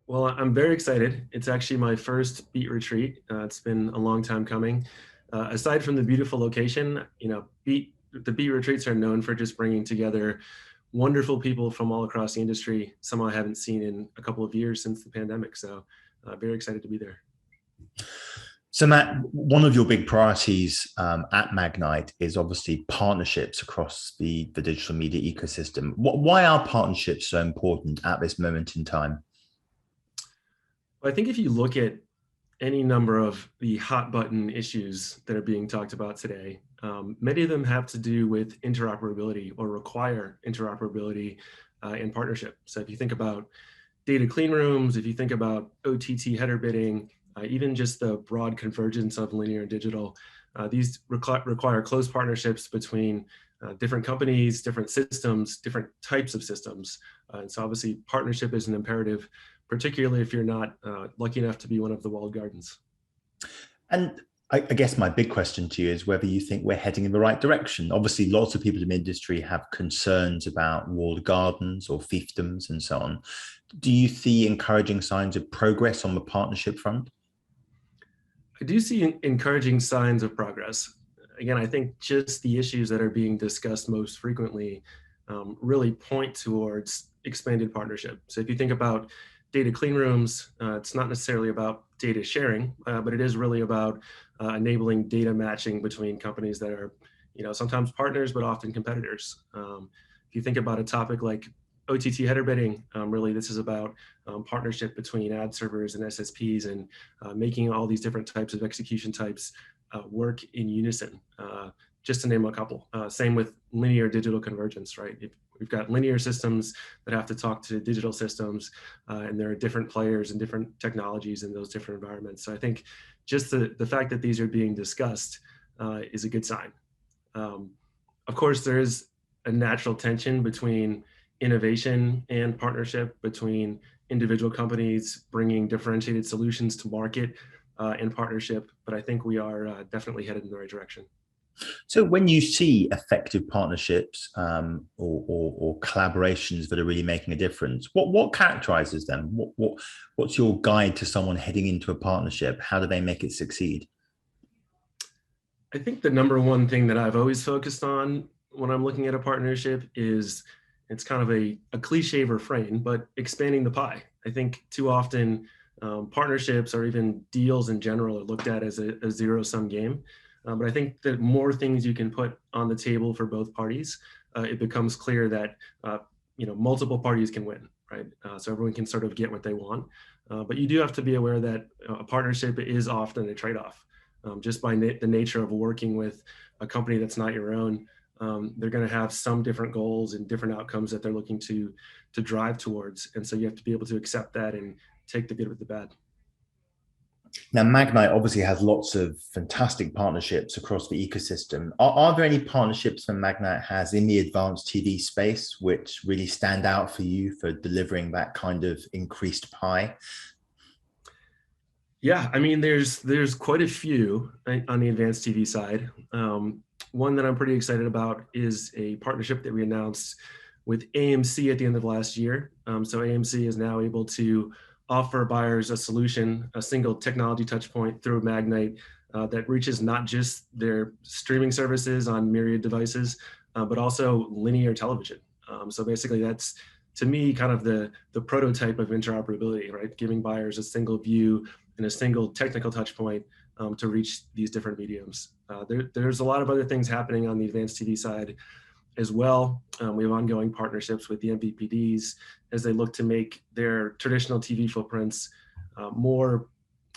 Well, I'm very excited. It's actually my first Beet Retreat. It's been a long time coming. Aside from the beautiful location, the Beet Retreats are known for just bringing together wonderful people from all across the industry, some I haven't seen in a couple of years since the pandemic. So very excited to be there. So, Matt, one of your big priorities at Magnite is obviously partnerships across the digital media ecosystem. Why are partnerships so important at this moment in time? I think if you look at any number of the hot button issues that are being talked about today, many of them have to do with interoperability or require interoperability in partnership. So if you think about data clean rooms, if you think about OTT header bidding, even just the broad convergence of linear and digital, these require close partnerships between different companies, different systems, different types of systems. And so obviously partnership is an imperative, particularly if you're not lucky enough to be one of the walled gardens. And I guess my big question to you is whether you think we're heading in the right direction. Obviously, lots of people in the industry have concerns about walled gardens or fiefdoms and so on. Do you see encouraging signs of progress on the partnership front? I do see encouraging signs of progress. Again, I think just the issues that are being discussed most frequently really point towards expanded partnership. So if you think about data clean rooms, it's not necessarily about data sharing, but it is really about enabling data matching between companies that are, sometimes partners, but often competitors. If you think about a topic like OTT header bidding, really this is about partnership between ad servers and SSPs and making all these different types of execution types work in unison, just to name a couple. Same with linear digital convergence, right? We've got linear systems that have to talk to digital systems, and there are different players and different technologies in those different environments. So I think just the fact that these are being discussed is a good sign. Of course, there is a natural tension between innovation and partnership, between individual companies bringing differentiated solutions to market and partnership, but I think we are definitely headed in the right direction. So when you see effective partnerships or collaborations that are really making a difference, what characterizes them? What's your guide to someone heading into a partnership? How do they make it succeed? I think the number one thing that I've always focused on when I'm looking at a partnership is it's kind of a cliche refrain, but expanding the pie. I think too often partnerships or even deals in general are looked at as a zero-sum game. But I think that more things you can put on the table for both parties, it becomes clear that multiple parties can win, right? So everyone can sort of get what they want. But you do have to be aware that a partnership is often a trade-off. Just by the nature of working with a company that's not your own, they're going to have some different goals and different outcomes that they're looking to drive towards. And so you have to be able to accept that and take the good with the bad. Now, Magnite obviously has lots of fantastic partnerships across the ecosystem. Are there any partnerships that Magnite has in the advanced TV space which really stand out for you for delivering that kind of increased pie? Yeah, I mean, there's quite a few on the advanced TV side. One that I'm pretty excited about is a partnership that we announced with AMC at the end of last year. So AMC is now able to offer buyers a solution, a single technology touch point through Magnite that reaches not just their streaming services on myriad devices, but also linear television. So basically that's, to me, kind of the prototype of interoperability, right? Giving buyers a single view and a single technical touch point to reach these different mediums. There's a lot of other things happening on the advanced TV side as well. We have ongoing partnerships with the MVPDs as they look to make their traditional TV footprints more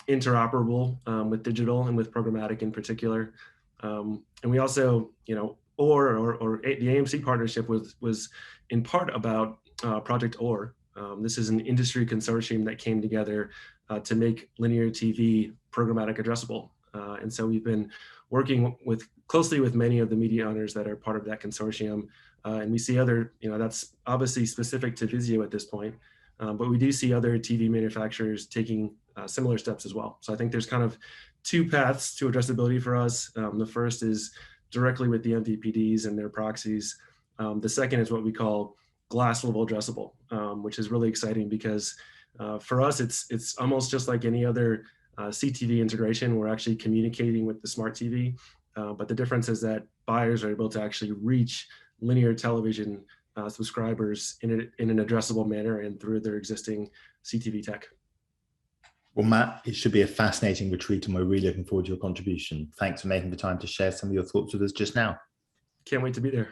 interoperable with digital and with programmatic in particular. And we also, or the AMC partnership was in part about Project OR. This is an industry consortium that came together to make linear TV programmatic addressable. And so we've been working closely with many of the media owners that are part of that consortium. And we see other, that's obviously specific to Vizio at this point, but we do see other TV manufacturers taking similar steps as well. So I think there's kind of two paths to addressability for us. The first is directly with the MVPDs and their proxies. The second is what we call glass level addressable, which is really exciting because For us, it's almost just like any other CTV integration. We're actually communicating with the smart TV, but the difference is that buyers are able to actually reach linear television subscribers in an addressable manner and through their existing CTV tech. Well, Matt, it should be a fascinating retreat, and we're really looking forward to your contribution. Thanks for making the time to share some of your thoughts with us just now. Can't wait to be there.